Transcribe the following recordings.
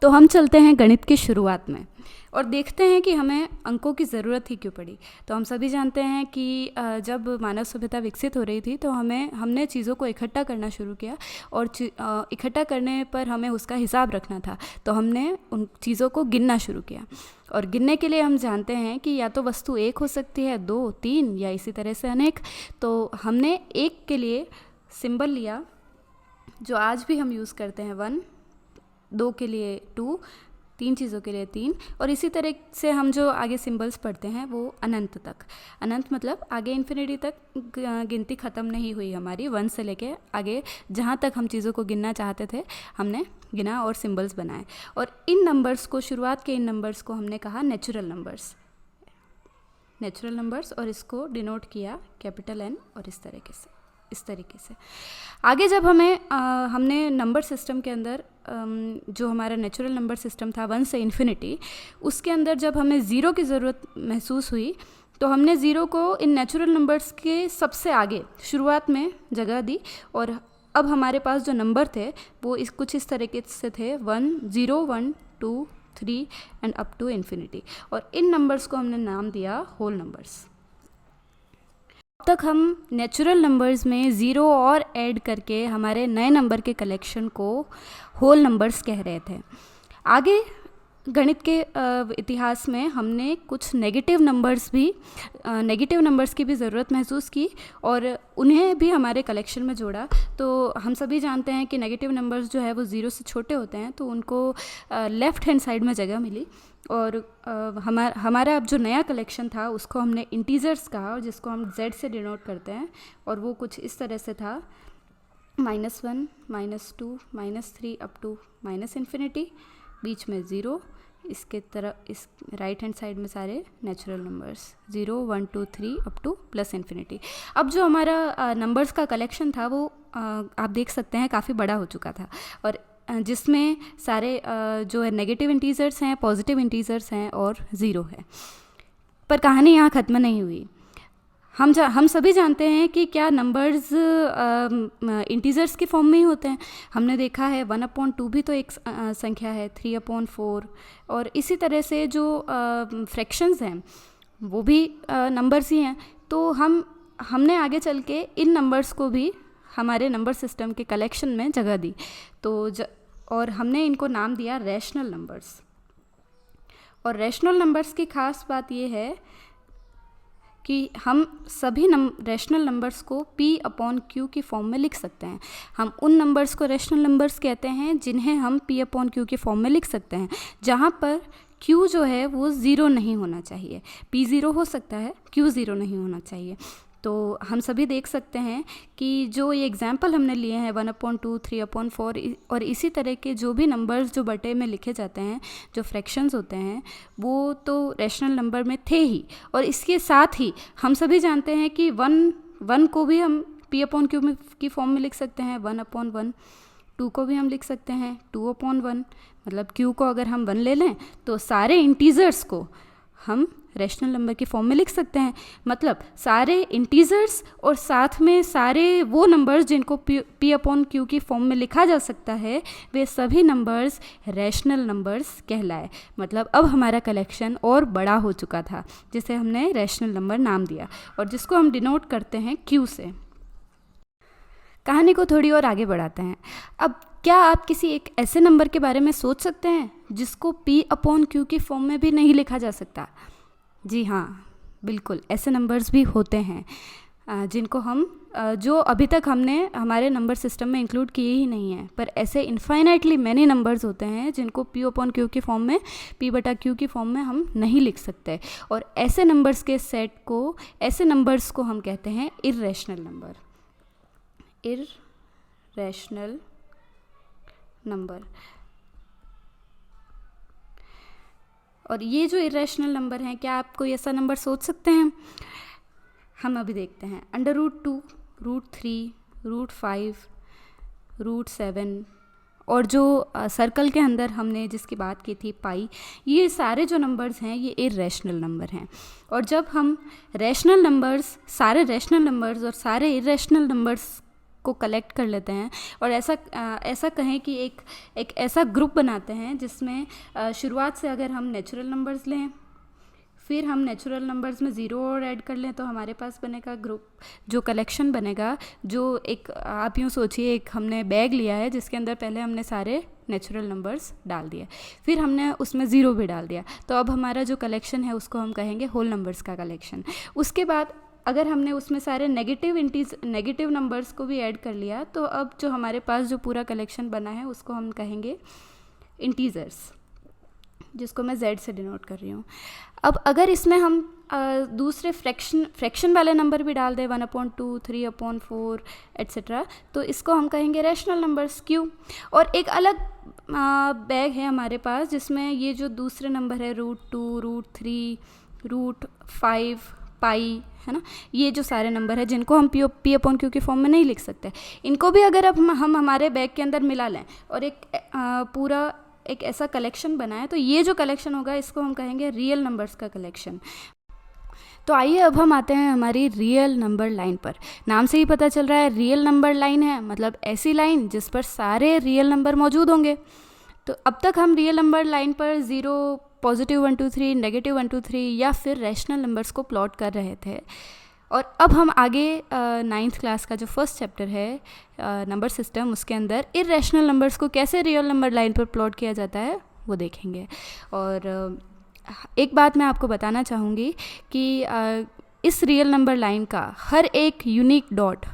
तो हम चलते हैं गणित की शुरुआत में और देखते हैं कि हमें अंकों की ज़रूरत ही क्यों पड़ी। तो हम सभी जानते हैं कि जब मानव सभ्यता विकसित हो रही थी तो हमने चीज़ों को इकट्ठा करना शुरू किया और इकट्ठा करने पर हमें उसका हिसाब रखना था, तो हमने उन चीज़ों को गिनना शुरू किया। और गिनने के लिए हम जानते हैं कि या तो वस्तु एक हो सकती है, दो, तीन या इसी तरह से अनेक। तो हमने एक के लिए सिंबल लिया जो आज भी हम यूज़ करते हैं 1, 2 के लिए 2, 3 चीज़ों के लिए 3, और इसी तरह से हम जो आगे सिंबल्स पढ़ते हैं वो अनंत तक। अनंत मतलब आगे इन्फिनिटी तक गिनती ख़त्म नहीं हुई हमारी, 1 से लेके आगे जहाँ तक हम चीज़ों को गिनना चाहते थे हमने गिना और सिंबल्स बनाए। और इन नंबर्स को, शुरुआत के इन नंबर्स को हमने कहा नेचुरल नंबर्स, और इसको डिनोट किया कैपिटल N और इस तरीके से। आगे जब हमने नंबर सिस्टम के अंदर जो हमारा नेचुरल नंबर सिस्टम था 1 से इन्फिनिटी, उसके अंदर जब हमें ज़ीरो की ज़रूरत महसूस हुई तो हमने ज़ीरो को इन नेचुरल नंबर्स के सबसे आगे शुरुआत में जगह दी। और अब हमारे पास जो नंबर थे वो कुछ इस तरीके से थे 1, 0, 1, 2, 3 एंड अप टू इन्फिनिटी। और इन नंबर्स को हमने नाम दिया होल नंबर्स। अब तक हम नेचुरल नंबर्स में ज़ीरो और ऐड करके हमारे नए नंबर के कलेक्शन को होल नंबर्स कह रहे थे। आगे गणित के इतिहास में हमने कुछ नेगेटिव नंबर्स की भी ज़रूरत महसूस की और उन्हें भी हमारे कलेक्शन में जोड़ा। तो हम सभी जानते हैं कि नेगेटिव नंबर्स जो है वो ज़ीरो से छोटे होते हैं, तो उनको लेफ़्ट हैंड साइड में जगह मिली। और हमारा अब जो नया कलेक्शन था उसको हमने इंटीजर्स कहा, और जिसको हम Z से डिनोट करते हैं। और वो कुछ इस तरह से था -1, -2, -3 अप टू इन्फिनिटी, बीच में 0, इसके तरफ इस राइट हैंड साइड में सारे natural numbers 0, 1, 2, 3 up two plus infinity. अब जो हमारा नंबर्स का कलेक्शन था वो आप देख सकते हैं काफ़ी बड़ा हो चुका था, और जिसमें सारे जो है नेगेटिव इंटीजर्स हैं, पॉजिटिव इंटीजर्स हैं और ज़ीरो है। पर कहानी यहाँ ख़त्म नहीं हुई। हम सभी जानते हैं कि क्या नंबर्स इंटीजर्स की फॉर्म में ही होते हैं। हमने देखा है 1/2 भी तो एक संख्या है, 3/4, और इसी तरह से जो फ्रैक्शंस हैं वो भी नंबर्स ही हैं। तो हमने आगे चल के इन नंबर्स को भी हमारे नंबर सिस्टम के कलेक्शन में जगह दी। और हमने इनको नाम दिया रैशनल नंबर्स। और रैशनल नंबर्स की ख़ास बात ये है कि हम सभी रैशनल नंबर्स को P/Q की फॉर्म में लिख सकते हैं। हम उन नंबर्स को रैशनल नंबर्स कहते हैं जिन्हें हम P/Q की फॉर्म में लिख सकते हैं, जहाँ पर Q जो है वो ज़ीरो नहीं होना चाहिए। P ज़ीरो हो सकता है, Q ज़ीरो नहीं होना चाहिए। तो हम सभी देख सकते हैं कि जो ये एग्जाम्पल हमने लिए हैं 1/2, 3/4 और इसी तरह के जो भी नंबर्स जो बटे में लिखे जाते हैं, जो फ्रैक्शंस होते हैं, वो तो रैशनल नंबर में थे ही। और इसके साथ ही हम सभी जानते हैं कि 1 को भी हम P/Q की फॉर्म में लिख सकते हैं 1/1, 2 को भी हम लिख सकते हैं 2/1। मतलब Q को अगर हम 1 ले लें तो सारे इंटीजर्स को हम रैशनल नंबर की फॉर्म में लिख सकते हैं। मतलब सारे इंटीजर्स और साथ में सारे वो नंबर्स जिनको P/Q की फॉर्म में लिखा जा सकता है, वे सभी नंबर्स रैशनल नंबर्स कहलाए। मतलब अब हमारा कलेक्शन और बड़ा हो चुका था, जिसे हमने रैशनल नंबर नाम दिया और जिसको हम डिनोट करते हैं Q से। कहानी को थोड़ी और आगे बढ़ाते हैं। अब क्या आप किसी एक ऐसे नंबर के बारे में सोच सकते हैं जिसको P/Q की फॉर्म में भी नहीं लिखा जा सकता? जी हाँ, बिल्कुल ऐसे नंबर्स भी होते हैं जिनको जो अभी तक हमने हमारे नंबर सिस्टम में इंक्लूड किए ही नहीं हैं। पर ऐसे इन्फाइनाइटली मैनी नंबर्स होते हैं जिनको P/Q की फॉर्म में, P/Q की फॉर्म में हम नहीं लिख सकते। और ऐसे नंबर्स के सेट को, ऐसे नंबर्स को हम कहते हैं इर्रेशनल नंबर। Irrational number. और ये जो इर्रेशनल नंबर हैं, क्या आप कोई ऐसा नंबर सोच सकते हैं? हम अभी देखते हैं। √2, √3, √5, √7 और जो सर्कल के अंदर हमने जिसकी बात की थी पाई, ये सारे जो नंबर्स हैं ये इर्रेशनल नंबर हैं। और जब हम रैशनल नंबर्स, सारे रैशनल नंबर्स और सारे इर्रेशनल नंबर्स को कलेक्ट कर लेते हैं और ऐसा कहें कि एक ऐसा ग्रुप बनाते हैं जिसमें शुरुआत से अगर हम नेचुरल नंबर्स लें, फिर हम नेचुरल नंबर्स में ज़ीरो और ऐड कर लें, तो हमारे पास बनेगा ग्रुप, जो कलेक्शन बनेगा, जो एक आप यूँ सोचिए एक हमने बैग लिया है जिसके अंदर पहले हमने सारे नेचुरल नंबर्स डाल दिए, फिर हमने उसमें ज़ीरो भी डाल दिया, तो अब हमारा जो कलेक्शन है उसको हम कहेंगे होल नंबर्स का कलेक्शन। उसके बाद अगर हमने उसमें सारे नेगेटिव नंबर्स को भी ऐड कर लिया, तो अब जो हमारे पास जो पूरा कलेक्शन बना है उसको हम कहेंगे इंटीजर्स, जिसको मैं z से डिनोट कर रही हूँ। अब अगर इसमें हम दूसरे फ्रैक्शन वाले नंबर भी डाल दें 1/2, 3/4 एट्सेट्रा, तो इसको हम कहेंगे रैशनल नंबर्स, क्यों। और एक अलग बैग है हमारे पास जिसमें ये जो दूसरे नंबर है √2, √3, √5, पाई, है ना, ये जो सारे नंबर है जिनको हम p/q के फॉर्म में नहीं लिख सकते, इनको भी अगर अब हम हमारे बैग के अंदर मिला लें और पूरा एक ऐसा कलेक्शन बनाए, तो ये जो कलेक्शन होगा इसको हम कहेंगे रियल नंबर्स का कलेक्शन। तो आइए अब हम आते हैं हमारी रियल नंबर लाइन पर। नाम से ही पता चल रहा है रियल नंबर लाइन है, मतलब ऐसी लाइन जिस पर सारे रियल नंबर मौजूद होंगे। तो अब तक हम रियल नंबर लाइन पर 0, +1 2 3, -1 2 3 या फिर रैशनल नंबर्स को प्लॉट कर रहे थे। और अब हम आगे 9th क्लास का जो फर्स्ट चैप्टर है नंबर सिस्टम, उसके अंदर इर्रेशनल नंबर्स को कैसे रियल नंबर लाइन पर प्लॉट किया जाता है वो देखेंगे। और एक बात मैं आपको बताना चाहूँगी कि इस रियल नंबर लाइन का हर एक यूनिक डॉट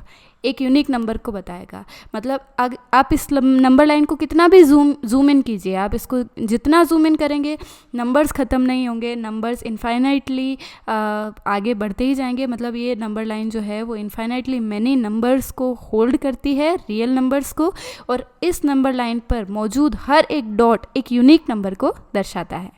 एक यूनिक नंबर को बताएगा। मतलब आप इस नंबर लाइन को कितना भी जूम इन कीजिए, आप इसको जितना जूम इन करेंगे नंबर्स ख़त्म नहीं होंगे, नंबर्स इनफाइनाइटली आगे बढ़ते ही जाएंगे। मतलब ये नंबर लाइन जो है वो इनफाइनाइटली मैनी नंबर्स को होल्ड करती है, रियल नंबर्स को, और इस नंबर लाइन पर मौजूद हर एक डॉट एक यूनिक नंबर को दर्शाता है।